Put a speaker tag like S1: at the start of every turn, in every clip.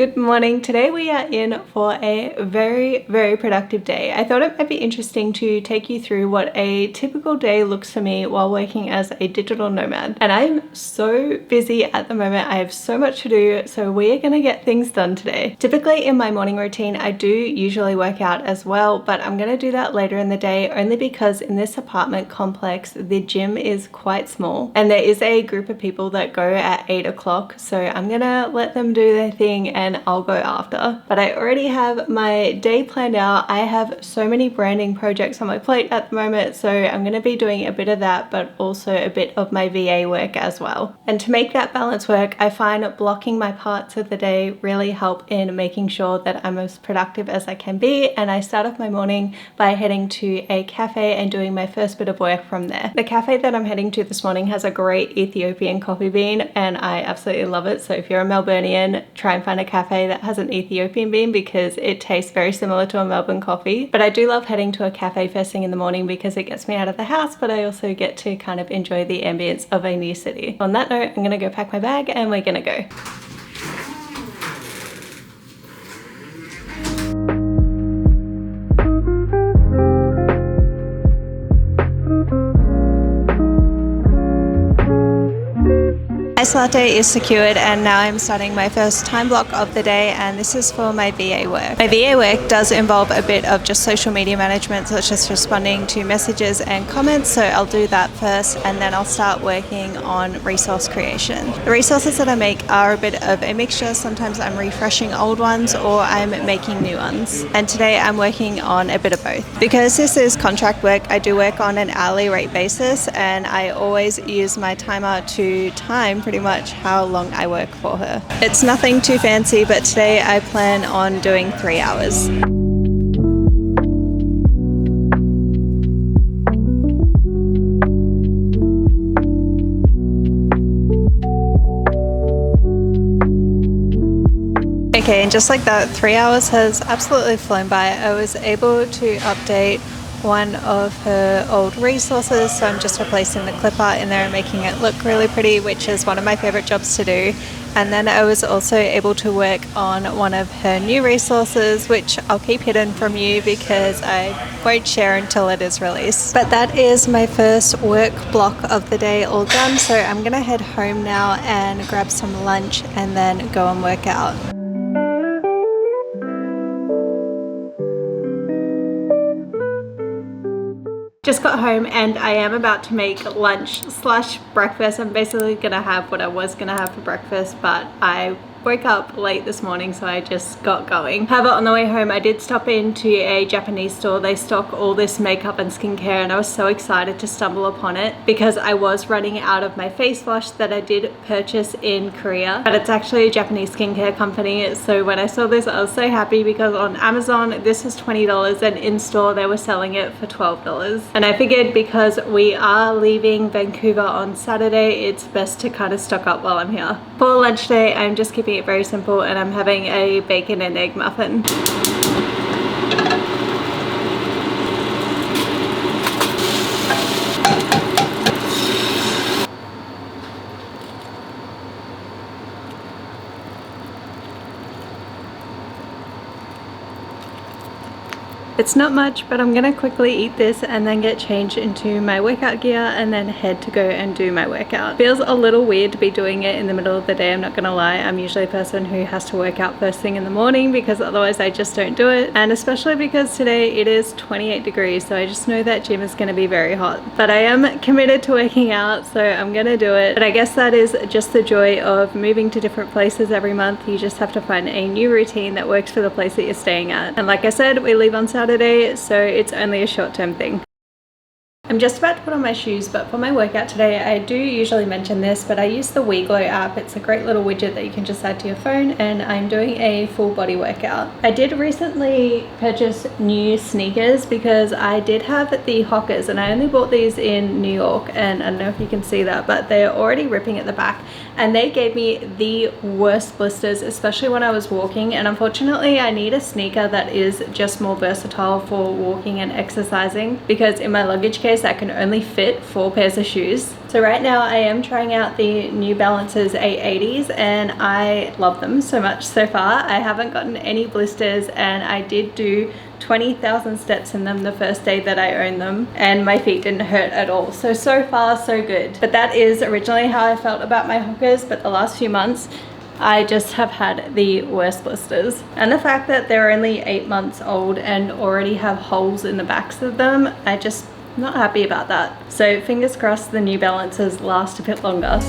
S1: Good morning. Today we are in for a very productive day. I thought it might be interesting to take you through what a typical day looks for me while working as a digital nomad. And I'm so busy at the moment. I have so much to do, so we are going to get things done today. Typically in my morning routine, I do usually work out as well, but I'm going to do that later in the day only because in this apartment complex, the gym is quite small and there is a group of people that go at 8 o'clock. So I'm going to let them do their thing and I'll go after. But I already have my day planned out. I have so many branding projects on my plate at the moment, so I'm going to be doing a bit of that, but also a bit of my VA work as well. And to make that balance work, I find blocking my parts of the day really help in making sure that I'm as productive as I can be. And I start off my morning by heading to a cafe and doing my first bit of work from there. The cafe that I'm heading to this morning has a great Ethiopian coffee bean and I absolutely love it. So if you're a Melburnian, try and find a cafe that has an Ethiopian bean because it tastes very similar to a Melbourne coffee. But I do love heading to a cafe first thing in the morning because it gets me out of the house, but I also get to kind of enjoy the ambience of a new city. On that note, I'm gonna go pack my bag and we're gonna go. Ice latte is secured and now I'm starting my first time block of the day, and this is for my VA work. My VA work does involve a bit of just social media management, such as responding to messages and comments, so I'll do that first and then I'll start working on resource creation. The resources that I make are a bit of a mixture. Sometimes I'm refreshing old ones or I'm making new ones, and today I'm working on a bit of both. Because this is contract work, I do work on an hourly rate basis and I always use my timer to time pretty much how long I work for her. It's nothing too fancy, but today I plan on doing 3 hours. Okay, and just like that, 3 hours has absolutely flown by. I was able to update one of her old resources, so I'm just replacing the clip art in there and making it look really pretty, which is one of my favorite jobs to do. And then I was also able to work on one of her new resources, which I'll keep hidden from you because I won't share until it is released. But that is my first work block of the day all done, so I'm gonna head home now and grab some lunch and then go and work out. Just got home and I am about to make lunch slash breakfast. I'm basically gonna have what I was gonna have for breakfast, but I woke up late this morning, so I just got going. However, on the way home, I did stop into a Japanese store. They stock all this makeup and skincare, and I was so excited to stumble upon it because I was running out of my face wash that I did purchase in Korea, but it's actually a Japanese skincare company. So when I saw this, I was so happy because on Amazon, this was $20 and in store, they were selling it for $12. And I figured because we are leaving Vancouver on Saturday, it's best to kind of stock up while I'm here. For lunch today, I'm just keeping it very simple and I'm having a bacon and egg muffin. It's not much, but I'm gonna quickly eat this and then get changed into my workout gear and then head to go and do my workout. Feels a little weird to be doing it in the middle of the day, I'm not gonna lie. I'm usually a person who has to work out first thing in the morning because otherwise I just don't do it. And especially because today it is 28 degrees, so I just know that gym is gonna be very hot. But I am committed to working out, so I'm gonna do it. But I guess that is just the joy of moving to different places every month. You just have to find a new routine that works for the place that you're staying at. And like I said, we leave on Saturday, so it's only a short-term thing. I'm just about to put on my shoes, but for my workout today, I do usually mention this, but I use the WeGlow app. It's a great little widget that you can just add to your phone, and I'm doing a full body workout. I did recently purchase new sneakers because I did have the Hockers, and I only bought these in New York, and I don't know if you can see that, but they're already ripping at the back, and they gave me the worst blisters, especially when I was walking. And unfortunately, I need a sneaker that is just more versatile for walking and exercising, because in my luggage case, suitcase that can only fit 4 pairs of shoes. So right now I am trying out the New Balances 880s and I love them so much so far. I haven't gotten any blisters and I did do 20,000 steps in them the first day that I owned them and my feet didn't hurt at all. So far so good. But that is originally how I felt about my Hokas, but the last few months I just have had the worst blisters. And the fact that they're only 8 months old and already have holes in the backs of them, I just not happy about that. So fingers crossed the New Balances last a bit longer.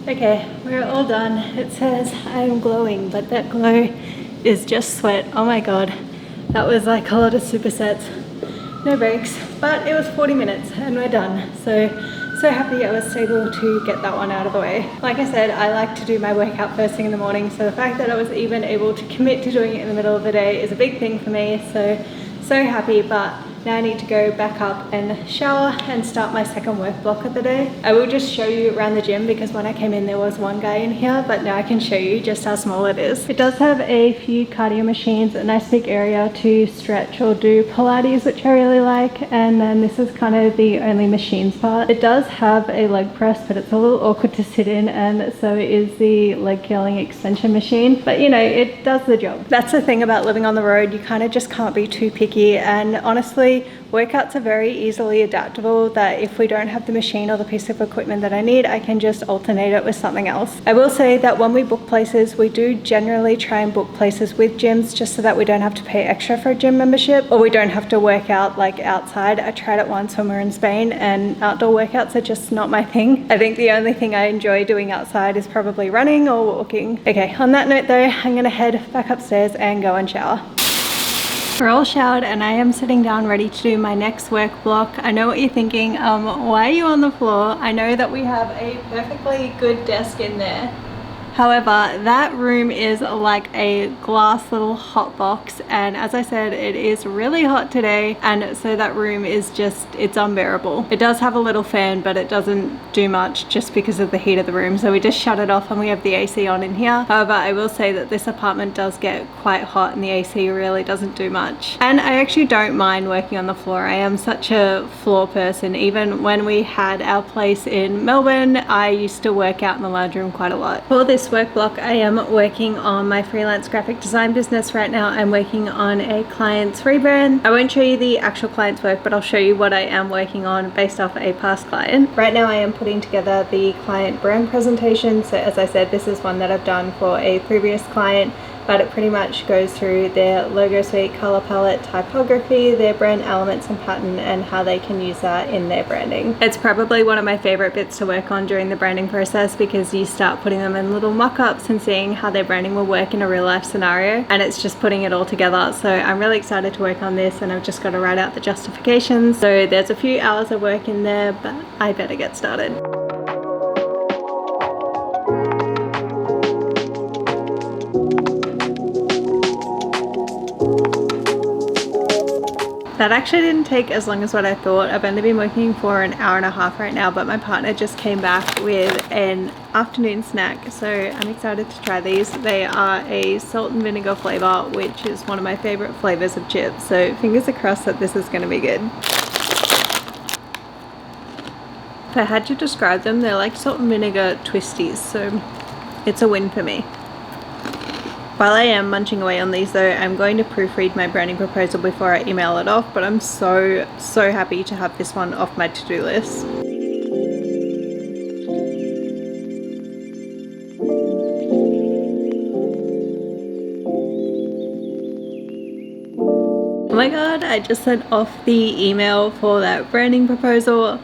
S1: Okay, we're all done. It says I am glowing, but that glow is just sweat. Oh my god, that was like a lot of supersets. No breaks, but it was 40 minutes and we're done. So happy I was able to get that one out of the way. Like I said, I like to do my workout first thing in the morning, so the fact that I was even able to commit to doing it in the middle of the day is a big thing for me. So happy, but now I need to go back up and shower and start my second work block of the day. I will just show you around the gym because when I came in there was one guy in here, but now I can show you just how small it is. It does have a few cardio machines, a nice big area to stretch or do Pilates, which I really like, and then this is kind of the only machines part. It does have a leg press, but it's a little awkward to sit in, and so is the leg curling extension machine, but you know, it does the job. That's the thing about living on the road, you kind of just can't be too picky, and honestly workouts are very easily adaptable, that if we don't have the machine or the piece of equipment that I need, I can just alternate it with something else. I will say that when we book places, we do generally try and book places with gyms just so that we don't have to pay extra for a gym membership, or we don't have to work out like outside. I tried it once when we were in Spain and outdoor workouts are just not my thing. I think the only thing I enjoy doing outside is probably running or walking. Okay, on that note though, I'm gonna head back upstairs and go and shower. We're all showered and I am sitting down ready to do my next work block. I know what you're thinking, why are you on the floor? I know that we have a perfectly good desk in there. However, that room is like a glass little hot box, and as I said, it is really hot today, and so that room is just, it's unbearable. It does have a little fan, but it doesn't do much just because of the heat of the room, so we just shut it off and we have the AC on in here. However, I will say that this apartment does get quite hot and the AC really doesn't do much. And I actually don't mind working on the floor. I am such a floor person. Even when we had our place in Melbourne, I used to work out in the lounge room quite a lot. For this work block, I am working on my freelance graphic design business right now. I'm working on a client's rebrand. I won't show you the actual client's work, but I'll show you what I am working on based off a past client. Right now I am putting together the client brand presentation. So as I said, this is one that I've done for a previous client, but it pretty much goes through their logo suite, color palette, typography, their brand elements and pattern, and how they can use that in their branding. It's probably one of my favorite bits to work on during the branding process, because you start putting them in little mock-ups and seeing how their branding will work in a real life scenario, and it's just putting it all together. So I'm really excited to work on this, and I've just got to write out the justifications. So there's a few hours of work in there, but I better get started. That actually didn't take as long as what I thought. I've only been working for an hour and a half right now, but my partner just came back with an afternoon snack, so I'm excited to try these. They are a salt and vinegar flavor, which is one of my favorite flavors of chips, so fingers are crossed that this is going to be good. If I had to describe them, they're like salt and vinegar twisties, so it's a win for me. While I am munching away on these though, I'm going to proofread my branding proposal before I email it off, but I'm so happy to have this one off my to-do list. Oh my god, I just sent off the email for that branding proposal.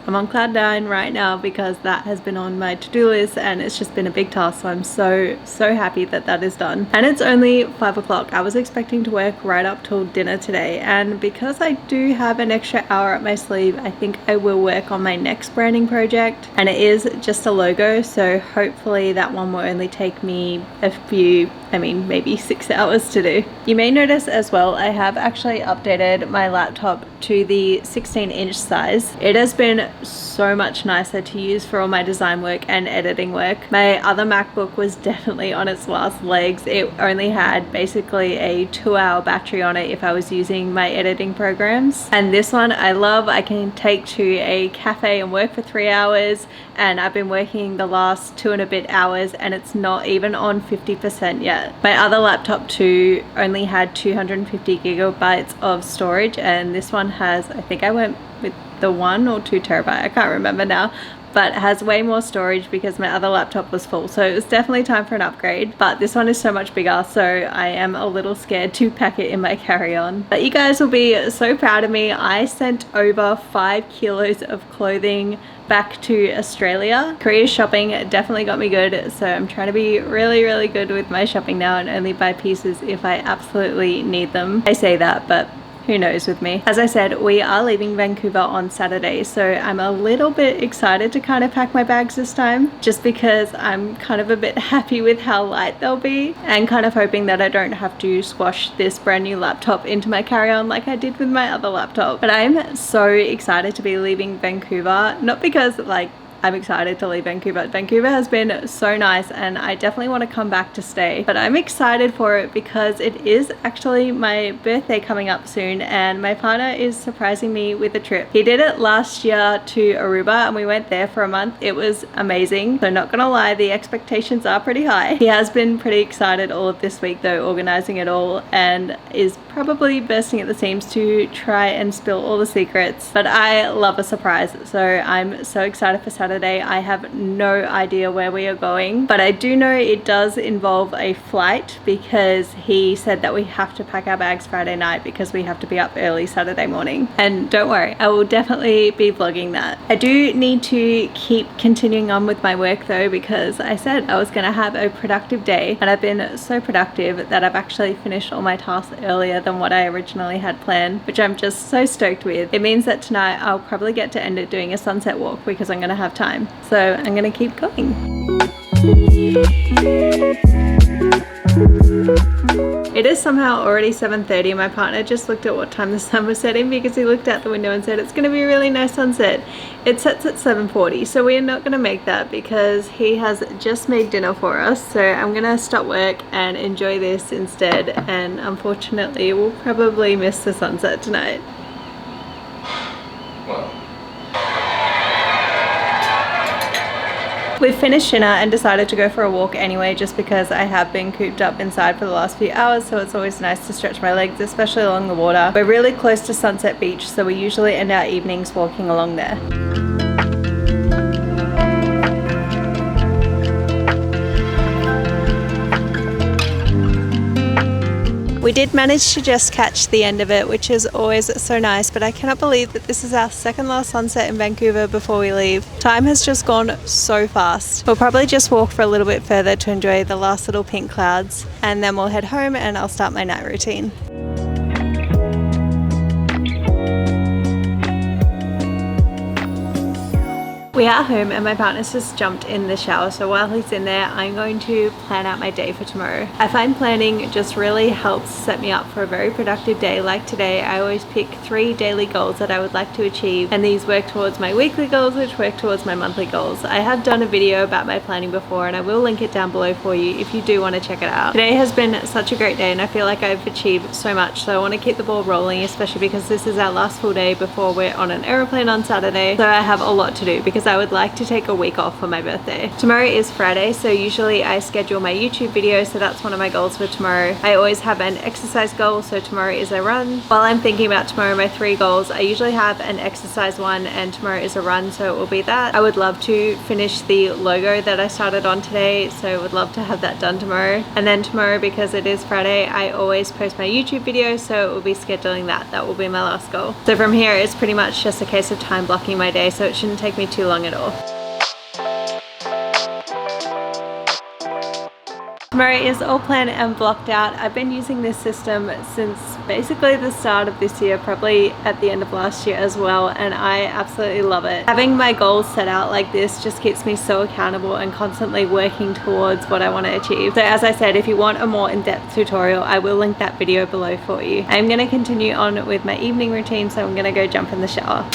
S1: I'm on cloud 9 right now because that has been on my to-do list and it's just been a big task, so I'm so happy that that is done. And it's only 5 o'clock. I was expecting to work right up till dinner today, and because I do have an extra hour up my sleeve, I think I will work on my next branding project, and it is just a logo, so hopefully that one will only take me a few, maybe 6 hours to do. You may notice as well, I have actually updated my laptop to the 16-inch size. It has been so much nicer to use for all my design work and editing work. My other MacBook was definitely on its last legs. It only had basically a 2-hour battery on it if I was using my editing programs. And this one I love. I can take to a cafe and work for 3 hours, and I've been working the last 2 and a bit hours and it's not even on 50% yet. My other laptop too only had 250 gigabytes of storage, and this one has, I think I went with the 1 or 2 terabyte, I can't remember now, but it has way more storage because my other laptop was full. So it was definitely time for an upgrade, but this one is so much bigger, so I am a little scared to pack it in my carry-on. But you guys will be so proud of me. I sent over 5 kilos of clothing back to Australia. Korea shopping definitely got me good, so I'm trying to be really good with my shopping now and only buy pieces if I absolutely need them. I say that, but who knows with me. As I said, we are leaving Vancouver on Saturday, so I'm a little bit excited to kind of pack my bags this time, just because I'm kind of a bit happy with how light they'll be and kind of hoping that I don't have to squash this brand new laptop into my carry-on like I did with my other laptop. But I'm so excited to be leaving Vancouver, not because I'm excited to leave Vancouver. Vancouver has been so nice and I definitely want to come back to stay, but I'm excited for it because it is actually my birthday coming up soon and my partner is surprising me with a trip. He did it last year to Aruba and we went there for a month. It was amazing. So not gonna lie, the expectations are pretty high. He has been pretty excited all of this week though, organizing it all, and is probably bursting at the seams to try and spill all the secrets. But I love a surprise, so I'm so excited for Saturday. I have no idea where we are going, but I do know it does involve a flight because he said that we have to pack our bags Friday night because we have to be up early Saturday morning. And don't worry, I will definitely be vlogging that. I do need to keep continuing on with my work though, because I said I was gonna have a productive day, and I've been so productive that I've actually finished all my tasks earlier than what I originally had planned, which I'm just so stoked with. It means that tonight I'll probably get to end it doing a sunset walk because I'm gonna have time. So I'm gonna keep going. It is somehow already 7:30. My partner just looked at what time the sun was setting because he looked out the window and said it's gonna be a really nice sunset. It sets at 7:40, so we are not gonna make that because he has just made dinner for us. So I'm gonna stop work and enjoy this instead, and unfortunately we'll probably miss the sunset tonight. We've finished dinner and decided to go for a walk anyway, just because I have been cooped up inside for the last few hours, so it's always nice to stretch my legs, especially along the water. We're really close to Sunset Beach, so we usually end our evenings walking along there. We did manage to just catch the end of it, which is always so nice, but I cannot believe that this is our second last sunset in Vancouver before we leave. Time has just gone so fast. We'll probably just walk for a little bit further to enjoy the last little pink clouds, and then we'll head home and I'll start my night routine. We are home and my partner's just jumped in the shower, so while he's in there I'm going to plan out my day for tomorrow. I find planning just really helps set me up for a very productive day. Like today, I always pick 3 daily goals that I would like to achieve, and these work towards my weekly goals, which work towards my monthly goals. I have done a video about my planning before and I will link it down below for you if you do want to check it out. Today has been such a great day and I feel like I've achieved so much, so I want to keep the ball rolling, especially because this is our last full day before we're on an aeroplane on Saturday. So I have a lot to do because because I would like to take a week off for my birthday. Tomorrow is Friday, so usually I schedule my YouTube videos, so that's one of my goals for tomorrow. I always have an exercise goal, so tomorrow is a run. While I'm thinking about tomorrow, my 3 goals, I usually have an exercise one and tomorrow is a run, so it will be that. I would love to finish the logo that I started on today, so I would love to have that done tomorrow. And then tomorrow, because it is Friday, I always post my YouTube videos, so it will be scheduling that. That will be my last goal. So from here, it's pretty much just a case of time blocking my day, so it shouldn't take me too long at all. Tomorrow is all planned and blocked out. I've been using this system since basically the start of this year, probably at the end of last year as well, and I absolutely love it. Having my goals set out like this just keeps me so accountable and constantly working towards what I want to achieve. So as I said, if you want a more in-depth tutorial, I will link that video below for you. I'm going to continue on with my evening routine, so I'm going to go jump in the shower.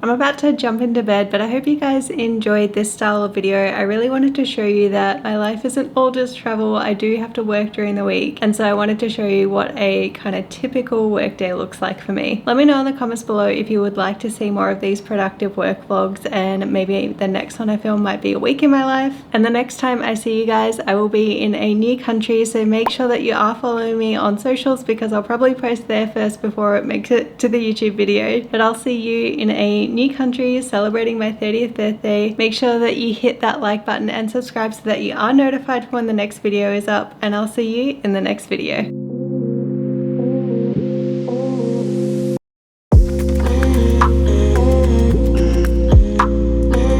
S1: I'm about to jump into bed, but I hope you guys enjoyed this style of video. I really wanted to show you that my life isn't all just travel. I do have to work during the week, and so I wanted to show you what a kind of typical work day looks like for me. Let me know in the comments below if you would like to see more of these productive work vlogs, and maybe the next one I film might be a week in my life. And the next time I see you guys, I will be in a new country, so make sure that you are following me on socials because I'll probably post there first before it makes it to the YouTube video. But I'll see you in a new country celebrating my 30th birthday. Make sure that you hit that like button and subscribe so that you are notified when the next video is up, and I'll see you in the next video.